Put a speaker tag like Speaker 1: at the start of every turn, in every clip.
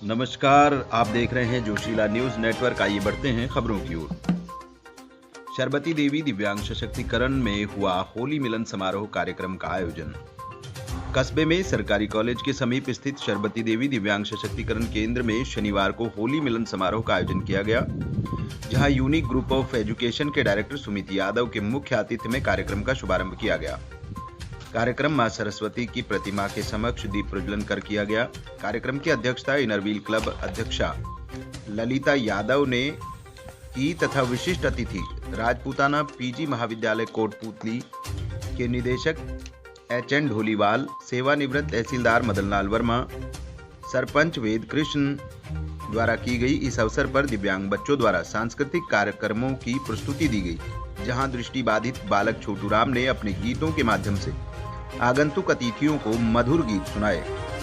Speaker 1: नमस्कार, आप देख रहे हैं जोशीला न्यूज नेटवर्क। आइए बढ़ते हैं खबरों की ओर। शरबती देवी दिव्यांग सशक्तिकरण में हुआ होली मिलन समारोह कार्यक्रम का आयोजन। कस्बे में सरकारी कॉलेज के समीप स्थित शरबती देवी दिव्यांग सशक्तिकरण केंद्र में शनिवार को होली मिलन समारोह का आयोजन किया गया, जहां यूनिक ग्रुप ऑफ एजुकेशन के डायरेक्टर सुमित यादव के मुख्य आतिथ्य में कार्यक्रम का शुभारंभ किया गया। कार्यक्रम मां सरस्वती की प्रतिमा के समक्ष दीप प्रज्वलन कर किया गया। कार्यक्रम की अध्यक्षता इनरव्हील क्लब अध्यक्षा ललिता यादव ने की तथा विशिष्ट अतिथि राजपूताना पीजी महाविद्यालय कोटपुतली के निदेशक एच.एन. ढोलीवाल, सेवानिवृत्त तहसीलदार मदनलाल वर्मा, सरपंच वेद कृष्ण द्वारा की गई। इस अवसर पर दिव्यांग बच्चों द्वारा सांस्कृतिक कार्यक्रमों की प्रस्तुति दी गई, जहां दृष्टिबाधित बालक छोटू राम ने अपने गीतों के माध्यम से आगंतुक अतिथियों को मधुर गीत सुनाए।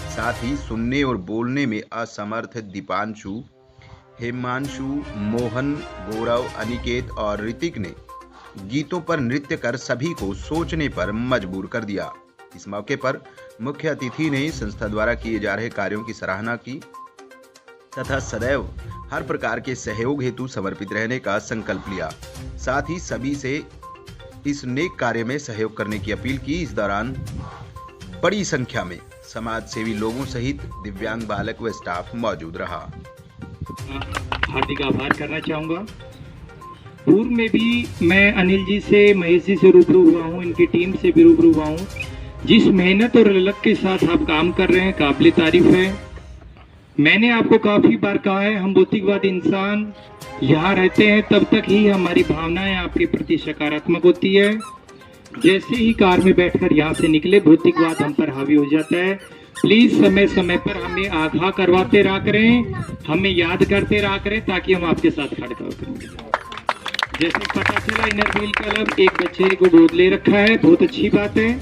Speaker 1: साथ ही सुनने और बोलने में असमर्थ दीपांशु, हेमांशु, मोहन, गौरव, अनिकेत और ऋतिक ने गीतों पर नृत्य कर सभी को सोचने पर मजबूर कर दिया। इस मौके पर मुख्य अतिथि ने संस्था द्वारा किए जा रहे कार्यों की सराहना की तथा सदैव हर प्रकार के सहयोग हेतु समर्पित रहने का संकल्प लिया। साथ ही सभी से इस नेक कार्य में सहयोग करने की अपील की। इस दौरान बड़ी संख्या में समाज सेवी लोगों सहित दिव्यांग बालक व स्टाफ मौजूद रहा।
Speaker 2: हार्दिक आभार करना चाहूँगा। पूर्व में भी मैं अनिल जी से, महेश जी से रूबरू हुआ हूँ, इनकी टीम से भी रूबरू हुआ हूँ। जिस मेहनत और ललक के साथ आप काम कर रहे हैं, काबिल तारीफ है। मैंने आपको काफी बार कहा है, हम भौतिकवादी इंसान यहाँ रहते हैं तब तक ही हमारी भावनाएं आपके प्रति सकारात्मक होती है। जैसे ही कार में बैठकर यहाँ से निकले, भौतिकवाद हम पर हावी हो जाता है। प्लीज समय समय पर हमें आगाह करवाते रहा करें, हमें याद करते रहा करें, ताकि हम आपके साथ खड़े करें। जैसे पता चला इनरव्हील क्लब एक बच्चे को गोद ले रखा है, बहुत अच्छी बात है।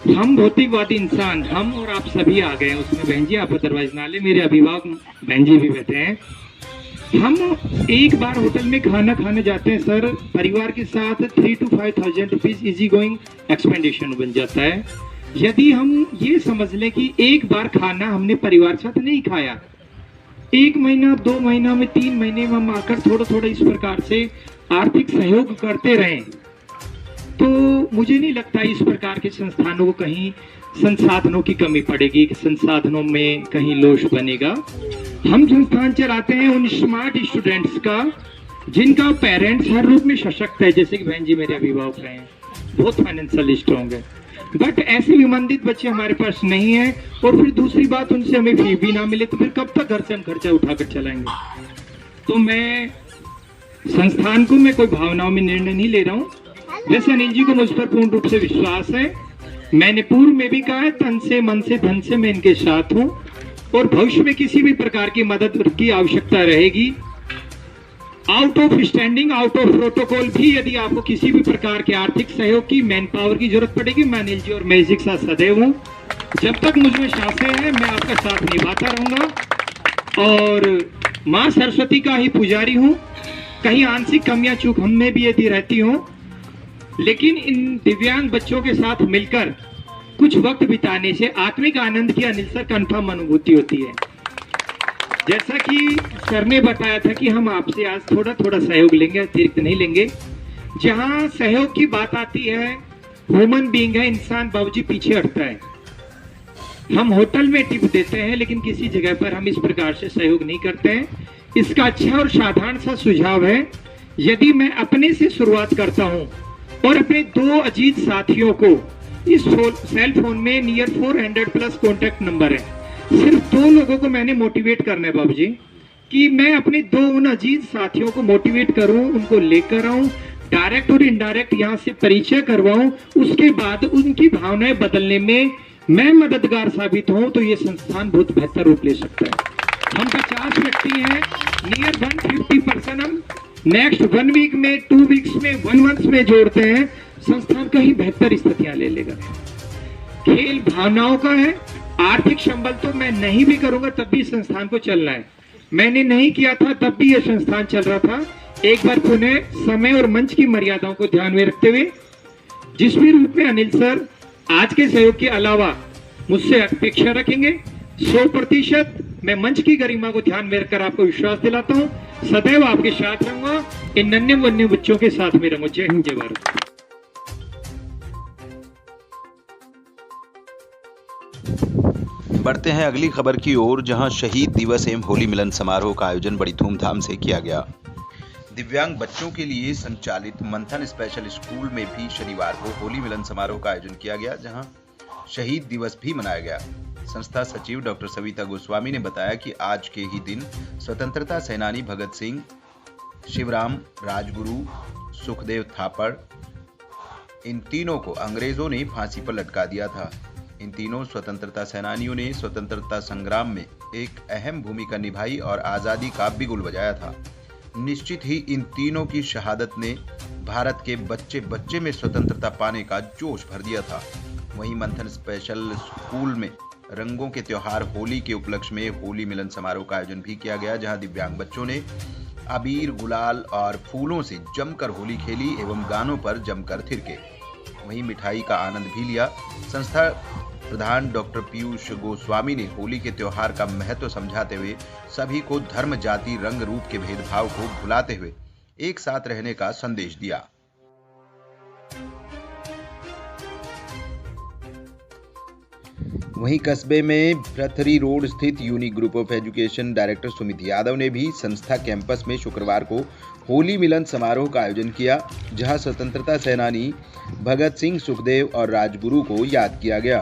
Speaker 2: हम भौतिकवादी इंसान, हम और आप सभी आ गए हैं उसमें। बहन जी आप अदरवाइज ना ले, मेरे अभिभावक बहन जी भी बैठे हैं। हम एक बार होटल में खाना खाने जाते हैं सर, परिवार के साथ 3,000 to 5,000 rupees easy going expedition बन जाता है। यदि हम ये समझ लें कि एक बार खाना हमने परिवार के साथ नहीं खाया, 1 महीना 2 महीना में 3 महीने में हम आकर थोड़ा थोड़ा इस प्रकार से आर्थिक सहयोग करते रहें, तो मुझे नहीं लगता इस प्रकार के संस्थानों को कहीं संसाधनों की कमी पड़ेगी, संसाधनों में कहीं लोच बनेगा। हम संस्थान चलाते हैं उन स्मार्ट स्टूडेंट्स का जिनका पेरेंट्स हर रूप में सशक्त है, जैसे कि बहन जी मेरे अभिभावक हैं, बहुत फाइनेंशियल स्ट्रॉन्ग है, बट ऐसे विमंदित बच्चे हमारे पास नहीं है। और फिर दूसरी बात, उनसे हमें फी भी ना मिले तो फिर कब तक घर से हम खर्चा उठाकर चलाएंगे। तो मैं संस्थान को मैं कोई भावनाओं में निर्णय नहीं ले रहा हूँ। वैसे अनिल जी को मुझ पर पूर्ण रूप से विश्वास है। मैंने पूर्व में भी कहा है, तन से, मन से, धन से मैं इनके साथ हूँ, और भविष्य में किसी भी प्रकार की मदद की आवश्यकता रहेगी, out of standing, out of protocol भी, यदि आपको किसी भी प्रकार के आर्थिक सहयोग की, मैन पावर की जरूरत पड़ेगी, मैं अनिल जी और महेश जी के साथ सदैव हूँ। जब तक मुझ में सांसें हैं मैं आपका साथ निभाता रहूंगा और माँ सरस्वती का ही पुजारी हूँ। कहीं आंशिक कमियां चूक हम में भी यदि रहती हो, लेकिन इन दिव्यांग बच्चों के साथ मिलकर कुछ वक्त बिताने से आत्मिक आनंद की अनिल सर कंफर्म अनुभूति होती है। जैसा कि सर ने बताया था कि हम आपसे आज थोड़ा थोड़ा सहयोग लेंगे, अतिरिक्त नहीं लेंगे। जहां सहयोग की बात आती है, ह्यूमन बीइंग है इंसान, बाबूजी पीछे हटता है। हम होटल में टिप देते हैं, लेकिन किसी जगह पर हम इस प्रकार से सहयोग नहीं करते हैं। इसका अच्छा और साधारण सा सुझाव है, यदि मैं अपने से शुरुआत करता हूं और अपने 2 अजीज साथियों को, इस सेल फोन में नियर 400 प्लस कॉन्टेक्ट नंबर है, सिर्फ 2 लोगों को मैंने मोटिवेट करना है बाबूजी, कि मैं अपने 2 उन अजीज साथियों को मोटिवेट करूं, उनको लेकर आऊं, डायरेक्ट और इनडायरेक्ट यहाँ से परिचय करवाऊं, उसके बाद उनकी भावनाएं बदलने में मैं मददगार साबित हूं, तो ये संस्थान बहुत बेहतर रूप ले सकता है। हम 50 व्यक्ति हैं, नियर 150 पर्सन हम नेक्स्ट 1 वीक में, 2 वीक्स में, 1 मंथ में जोड़ते हैं, संस्थान कहीं बेहतर स्थितियां ले लेगा। खेल भावनाओं का है, आर्थिक संबल तो मैं नहीं भी करूंगा तब भी संस्थान को चलना है। मैंने नहीं किया था तब भी यह संस्थान चल रहा था। एक बार पुनः समय और मंच की मर्यादाओं को ध्यान में रखते हुए, जिस भी रूप में अनिल सर आज के सहयोग के अलावा मुझसे अपेक्षा रखेंगे, 100% मैं मंच की गरिमा को ध्यान में रखकर आपको विश्वास दिलाता हूँ, सदैव आपके साथ रहूंगा, इन नन्हे मुन्ने बच्चों के साथ में रहूंगा। जय हिंद, जय भारत।
Speaker 1: बढ़ते हैं अगली खबर की ओर, जहां शहीद दिवस एवं होली मिलन समारोह का आयोजन बड़ी धूमधाम से किया गया। दिव्यांग बच्चों के लिए संचालित मंथन स्पेशल स्कूल में भी शनिवार को होली मिलन समारोह का आयोजन किया गया, जहां शहीद दिवस भी मनाया गया। संस्था सचिव डॉक्टर सविता गोस्वामी ने बताया कि आज के ही दिन स्वतंत्रता सेनानी भगत सिंह, शिवराम, राजगुरु, सुखदेव थापड़, इन तीनों को अंग्रेजों ने फांसी पर लटका दिया था। इन तीनों स्वतंत्रता सेनानियों ने स्वतंत्रता संग्राम में एक अहम भूमिका निभाई और आज़ादी का बिगुल बजाया था। निश्चित ही इन तीनों की शहादत ने भारत के बच्चे बच्चे में स्वतंत्रता पाने का जोश भर दिया था। वहीं मंथन स्पेशल स्कूल में रंगों के त्योहार होली के उपलक्ष्य में होली मिलन समारोह का आयोजन भी किया गया, जहां दिव्यांग बच्चों ने अबीर, गुलाल और फूलों से जमकर होली खेली एवं गानों पर जमकर थिरके। वहीं मिठाई का आनंद भी लिया। संस्था प्रधान डॉक्टर पीयूष गोस्वामी ने होली के त्योहार का महत्व समझाते हुए सभी को धर्म, जाति, रंग, रूप के भेदभाव को भुलाते हुए एक साथ रहने का संदेश दिया। वहीं कस्बे में भ्रथरी रोड स्थित unique group of education director Sumit Yadav ने भी संस्था कैंपस में शुक्रवार को होली मिलन समारोह का आयोजन किया, जहां स्वतंत्रता सेनानी भगत सिंह, सुखदेव और राजगुरु को याद किया गया।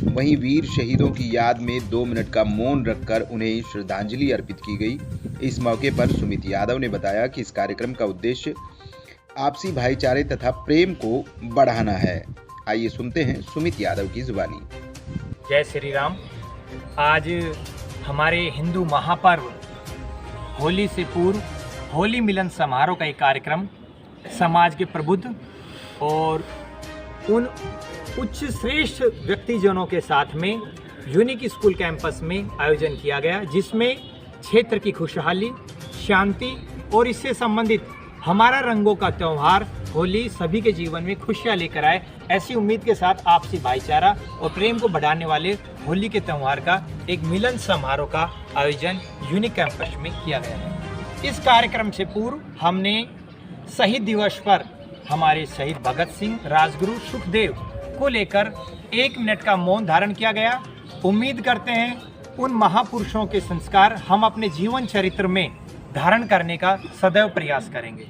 Speaker 1: वहीं वीर शहीदों की याद में 2 मिनट का मौन रखकर उन्हें श्रद्धांजलि अर्पित की गई। इस मौके पर सुमित यादव ने बताया कि इस कार्यक्रम का उद्देश्य आपसी भाईचारे तथा प्रेम को बढ़ाना है। आइए सुनते हैं सुमित यादव की जुबानी।
Speaker 3: जय श्री राम। आज हमारे हिंदू महापर्व होली से पूर्व होली मिलन समारोह का एक कार्यक्रम समाज के प्रबुद्ध और उन उच्च श्रेष्ठ व्यक्तिजनों के साथ में यूनिक स्कूल कैंपस में आयोजन किया गया, जिसमें क्षेत्र की खुशहाली, शांति और इससे संबंधित हमारा रंगों का त्यौहार होली सभी के जीवन में खुशियाँ लेकर आए, ऐसी उम्मीद के साथ आपसी भाईचारा और प्रेम को बढ़ाने वाले होली के त्यौहार का एक मिलन समारोह का आयोजन यूनिक कैंपस में किया गया है। इस कार्यक्रम से पूर्व हमने शहीद दिवस पर हमारे शहीद भगत सिंह, राजगुरु, सुखदेव को लेकर 1 मिनट का मौन धारण किया गया। उम्मीद करते हैं उन महापुरुषों के संस्कार हम अपने जीवन चरित्र में धारण करने का सदैव प्रयास करेंगे।